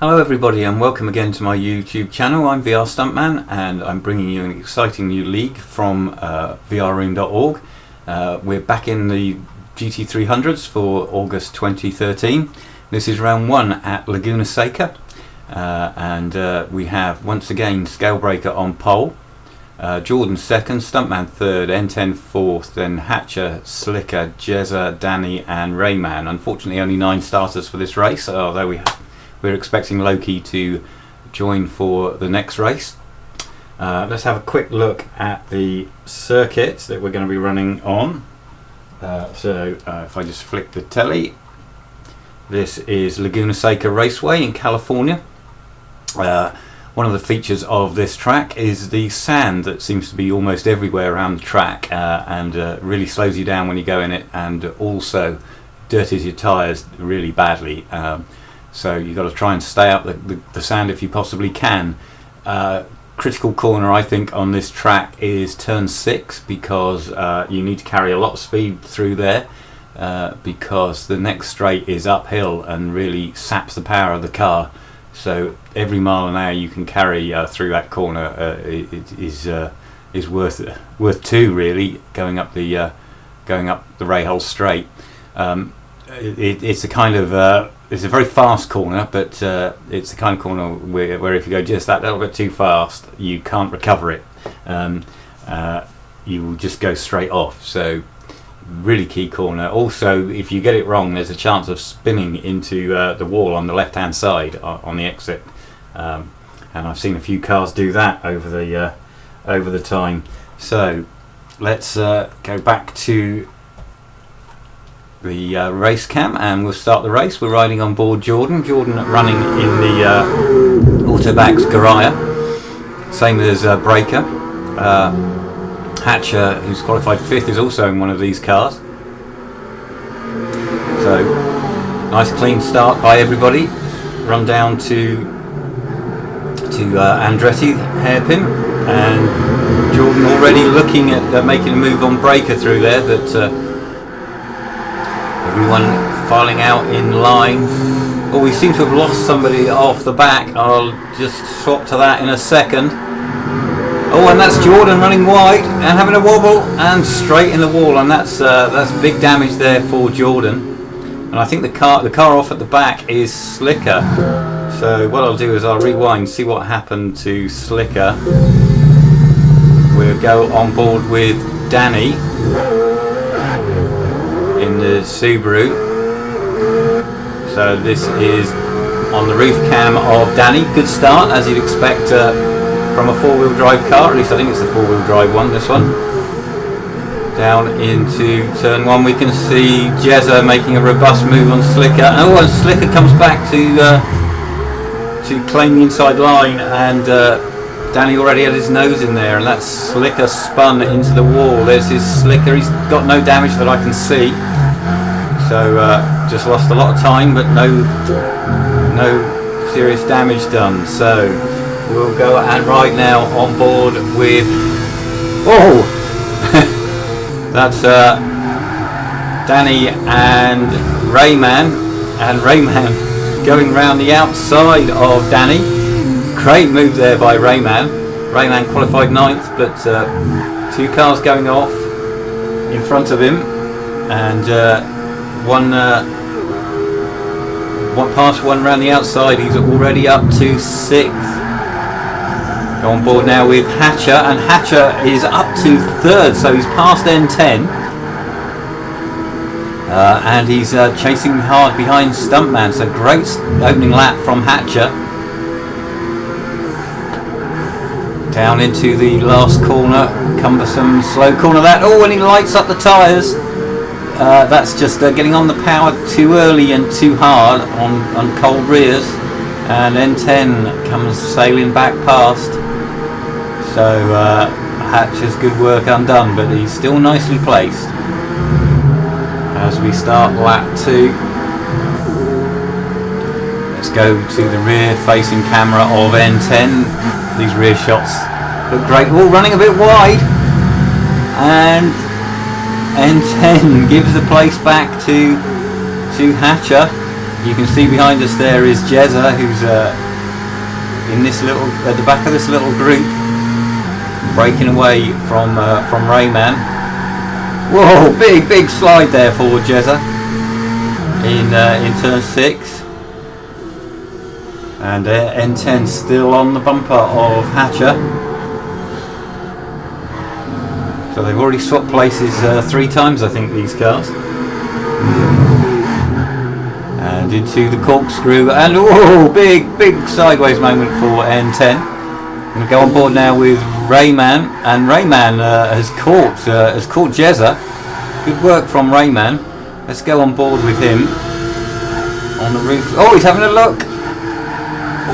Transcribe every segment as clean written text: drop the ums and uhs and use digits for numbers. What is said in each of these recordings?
Hello everybody and welcome again to my YouTube channel. I'm VR Stuntman and I'm bringing you an exciting new league from vrroom.org. We're back in the GT300s for August 2013. This is round 1 at Laguna Seca and we have once again Scalebreaker on pole, Jordan second, Stuntman third, N10 fourth, then Hatcher, Slicker, Jezza, Danny and Rayman. Unfortunately only 9 starters for this race, although we're expecting Loki to join for the next race. Let's have a quick look at the circuit that we're going to be running on. If I just flick the telly, this is Laguna Seca Raceway in California. One of the features of this track is the sand that seems to be almost everywhere around the track and really slows you down when you go in it, and also dirties your tyres really badly. So you've got to try and stay up the sand if you possibly can. Critical corner I think on this track is turn 6, because you need to carry a lot of speed through there because the next straight is uphill and really saps the power of the car. So every mile an hour you can carry through that corner is worth 2 really, going up the Rahal straight. It's a kind of it's a very fast corner, but it's the kind of corner where if you go just that little bit too fast, you can't recover it. You will just go straight off. So really key corner. Also, if you get it wrong, there's a chance of spinning into the wall on the left-hand side on the exit. And I've seen a few cars do that over the time. So let's go back to the race cam and we'll start the race. We're riding on board Jordan running in the Autobax Garaya, same as Breaker. Hatcher, who's qualified 5th, is also in one of these cars. So nice clean start by everybody. Run down to Andretti hairpin, and Jordan already looking at making a move on Breaker through there, but everyone filing out in line. Oh, we seem to have lost somebody off the back. I'll just swap to that in a second. Oh, and that's Jordan running wide and having a wobble and straight in the wall, and that's big damage there for Jordan. And I think the car off at the back is Slicker. So what I'll do is I'll rewind, see what happened to Slicker. We'll go on board with Danny in the Subaru. So this is on the roof cam of Danny. Good start, as you'd expect from a 4-wheel drive car. At least I think it's the 4-wheel drive one, this one. Down into turn 1 we can see Jezza making a robust move on Slicker. Oh, and Slicker comes back to claim the inside line, and Danny already had his nose in there, and that Slicker spun into the wall. There's his Slicker. He's got no damage that I can see, so just lost a lot of time, but no serious damage done. So we'll go and ride now on board with that's Danny and Rayman going round the outside of Danny. Great move there by Rayman. Rayman qualified 9th, but 2 cars going off in front of him, and one past one round the outside. He's already up to 6th. Go on board now with Hatcher, and Hatcher is up to 3rd, so he's past N10. And he's chasing hard behind Stuntman, so great opening lap from Hatcher. Down into the last corner, cumbersome slow corner that. Oh, and he lights up the tyres. That's just getting on the power too early and too hard on cold rears, and N10 comes sailing back past. So Hatcher's good work undone, but he's still nicely placed. As we start lap 2, let's go to the rear facing camera of N10. These rear shots look great. Oh, running a bit wide, and N10 gives the place back to Hatcher. You can see behind us there is Jezza, who's in this little, at the back of this little group, breaking away from Rayman. Whoa, big slide there for Jezza in turn 6. And N10 still on the bumper of Hatcher. So they've already swapped places 3 times, I think, these cars. And into the corkscrew, and oh, big sideways moment for N10. I'm going to go on board now with Rayman, and Rayman has caught Jezza. Good work from Rayman. Let's go on board with him on the roof. Oh, he's having a look.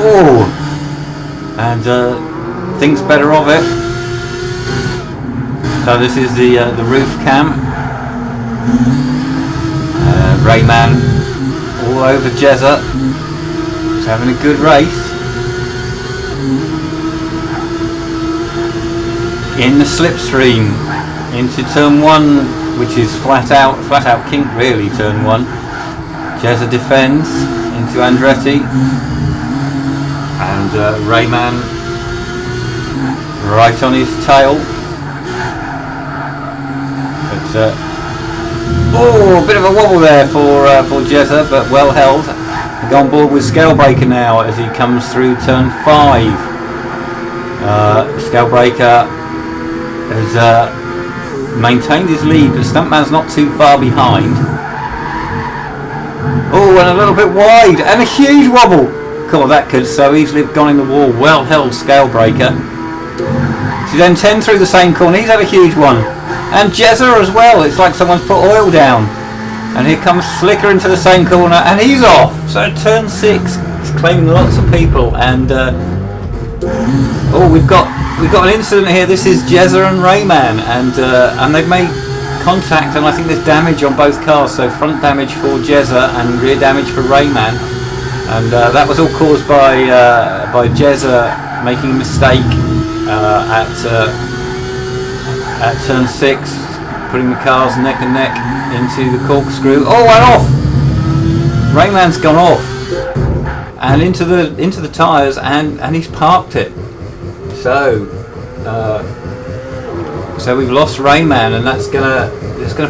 Oh, and thinks better of it. So this is the roof cam. Rayman all over Jezza. He's having a good race. In the slipstream into turn 1, which is flat out kink really. Turn 1. Jezza defends into Andretti. And Rayman right on his tail. But oh, a bit of a wobble there for Jezza, but well held. We go on board with Scalebreaker now as he comes through turn 5. Scalebreaker has maintained his lead, but Stuntman's not too far behind. Oh, and a little bit wide, and a huge wobble. God, that could so easily have gone in the wall. Well held, Scalebreaker. So then 10 through the same corner. He's had a huge one. And Jezza as well. It's like someone's put oil down. And here comes Slicker into the same corner, and he's off. So turn 6, he's claiming lots of people. And oh, we've got an incident here. This is Jezza and Rayman, and they've made contact, and I think there's damage on both cars. So front damage for Jezza and rear damage for Rayman. And that was all caused by Jezza making a mistake at turn 6, putting the cars neck and neck into the corkscrew. Oh, and off! Rayman's gone off and into the tyres, and he's parked it. So we've lost Rayman, and that's gonna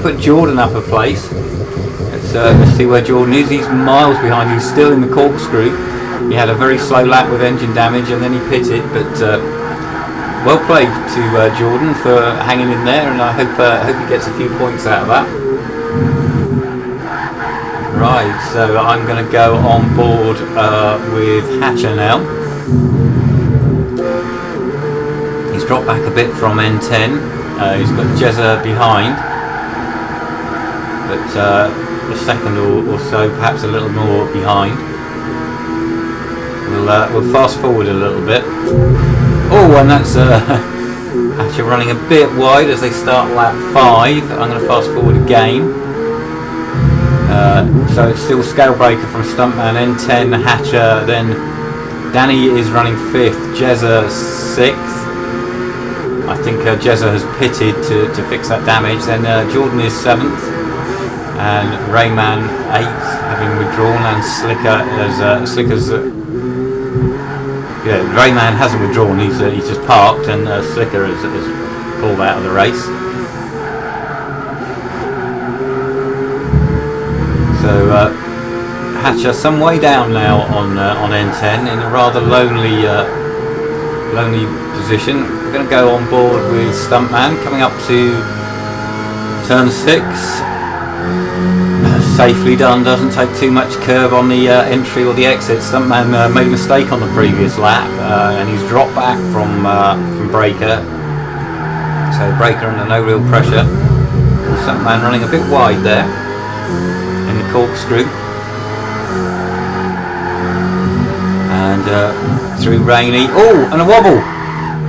put Jordan up a place. Let's see where Jordan is. He's miles behind. He's still in the corkscrew. He had a very slow lap with engine damage, and then he pitted. But well played to Jordan for hanging in there, and I hope he gets a few points out of that. Right, so I'm going to go on board with Hatcher now. He's dropped back a bit from N10. He's got Jezza behind, but a second or so, perhaps a little more behind. We'll fast forward a little bit. Oh, and that's Hatcher running a bit wide as they start lap 5. I'm going to fast forward again. So it's still Scalebreaker from Stuntman, N10, Hatcher, then Danny is running 5th, Jezza 6th. I think Jezza has pitted to fix that damage. Then Jordan is 7th, and Rayman 8th, having withdrawn, and Slicker's yeah, Rayman hasn't withdrawn. He's just parked, and Slicker has pulled out of the race. So Hatcher some way down now on N10 in a rather lonely position. We're going to go on board with Stuntman coming up to turn 6. Safely done, doesn't take too much curb on the entry or the exit. Stuntman made a mistake on the previous lap, and he's dropped back from Breaker. So Breaker under no real pressure. Stuntman running a bit wide there in the corkscrew. And through Rainy. Oh, and a wobble!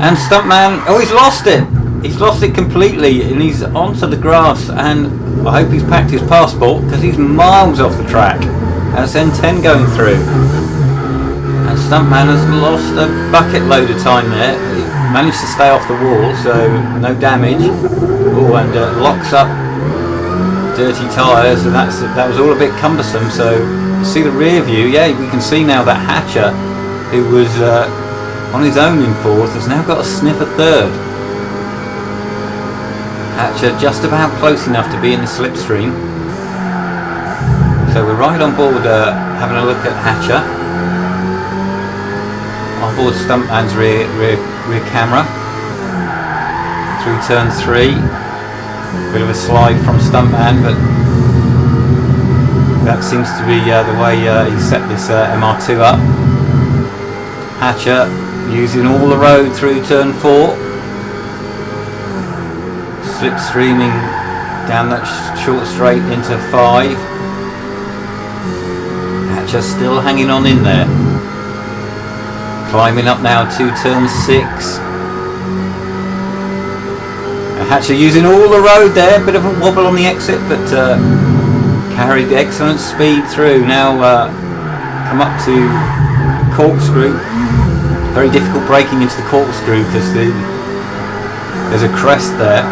And Stuntman, oh, he's lost it! He's lost it completely, and he's onto the grass, and I hope he's packed his passport, because he's miles off the track. That's N10 going through. And Stuntman has lost a bucket load of time there. He managed to stay off the wall, so no damage. Oh, and locks up dirty tyres, and that was all a bit cumbersome, so see the rear view. Yeah, we can see now that Hatcher, who was on his own in fourth, has now got a sniff of third. Hatcher just about close enough to be in the slipstream. So we're right on board having a look at Hatcher. On board Stuntman's rear camera. Through turn 3. Bit of a slide from Stuntman, but that seems to be the way he set this MR2 up. Hatcher using all the road through turn 4. Slipstreaming down that short straight into 5. Hatcher still hanging on in there. Climbing up now to turn 6. Hatcher using all the road there, bit of a wobble on the exit, but carried excellent speed through. Now come up to corkscrew. Very difficult braking into the corkscrew because there's a crest there,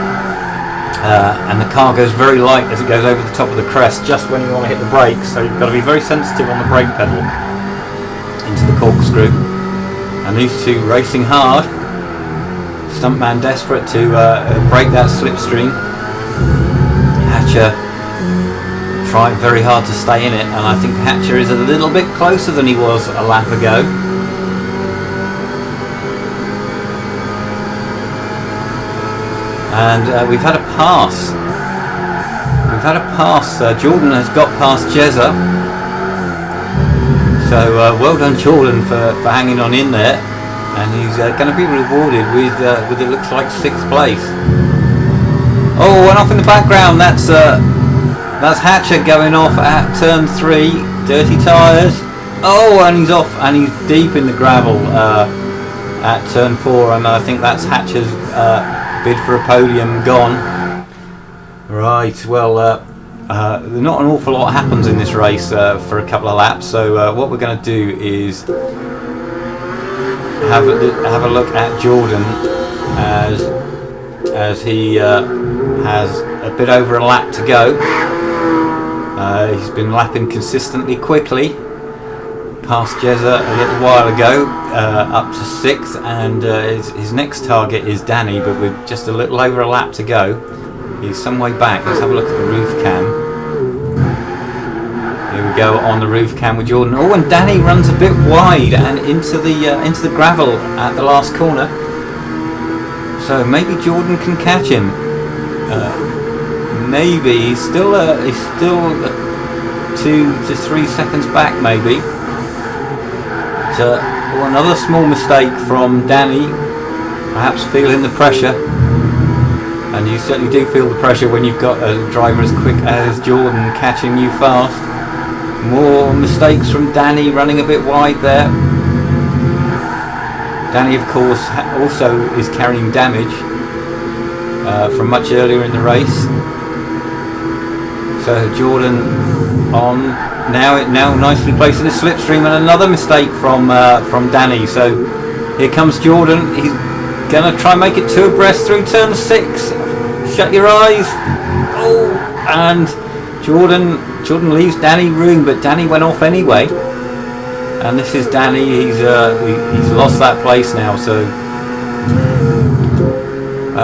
and the car goes very light as it goes over the top of the crest just when you want to hit the brakes, so you've got to be very sensitive on the brake pedal into the corkscrew. And these two racing hard. Stuntman desperate to break that slipstream. Hatcher trying very hard to stay in it, and I think Hatcher is a little bit closer than he was a lap ago. And we've had a pass. Jordan has got past Jezza. So well done, Jordan, for hanging on in there. And he's going to be rewarded with it looks like 6th place. Oh, one off in the background. That's Hatcher going off at turn 3. Dirty tyres. Oh, and he's off, and he's deep in the gravel at turn 4. And I think that's Hatcher's bid for a podium gone. Right. Well, not an awful lot happens in this race for a couple of laps. So what we're going to do is have a look at Jordan as he has a bit over a lap to go. He's been lapping consistently quickly. Passed Jezza a little while ago, up to 6th, and his next target is Danny, but with just a little over a lap to go. He's some way back. Let's have a look at the roof cam. Here we go on the roof cam with Jordan. Oh, and Danny runs a bit wide and into the gravel at the last corner. So maybe Jordan can catch him. Maybe he's still 2 to 3 seconds back, maybe. Another small mistake from Danny, perhaps feeling the pressure. And you certainly do feel the pressure when you've got a driver as quick as Jordan catching you fast. More mistakes from Danny, running a bit wide there. Danny, of course, also is carrying damage from much earlier in the race. So Jordan on now nicely placed in the slipstream, and another mistake from Danny. So here comes Jordan. He's gonna try and make it 2 abreast through turn 6. Shut your eyes. Oh, and Jordan leaves Danny room, but Danny went off anyway. And this is Danny. He's lost that place now. So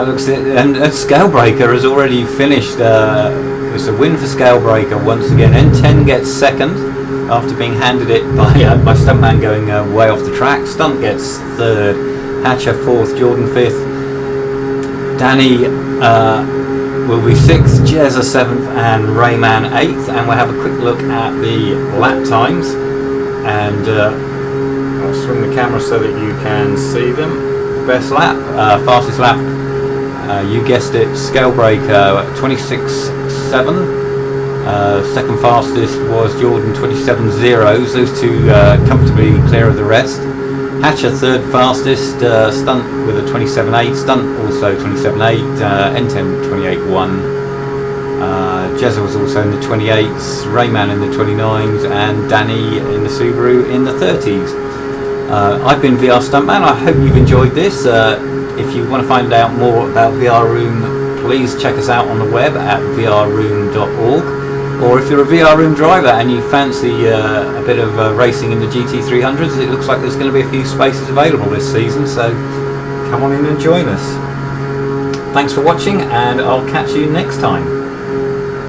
looks it, and Scalebreaker has already finished. It's a win for Scalebreaker once again. N10 gets 2nd after being handed it by Stuntman going way off the track. Stunt gets 3rd. Hatcher 4th. Jordan 5th. Danny will be 6th, Jezza 7th, and Rayman 8th. And we'll have a quick look at the lap times. And I'll swing the camera so that you can see them. Best lap, fastest lap, you guessed it, Scalebreaker 26.7. Second fastest was Jordan 27.0. Those two comfortably clear of the rest. Hatcher 3rd fastest, Stunt with a 27.8, Stunt also 27.8, N10 28.1. Jezza was also in the 28s, Rayman in the 29s, and Danny in the Subaru in the 30s. I've been VR Stuntman. I hope you've enjoyed this. If you want to find out more about VR Room, please check us out on the web at vrroom.org. Or if you're a VRroom driver and you fancy a bit of racing in the GT300s, it looks like there's going to be a few spaces available this season, so come on in and join us. Thanks for watching, and I'll catch you next time.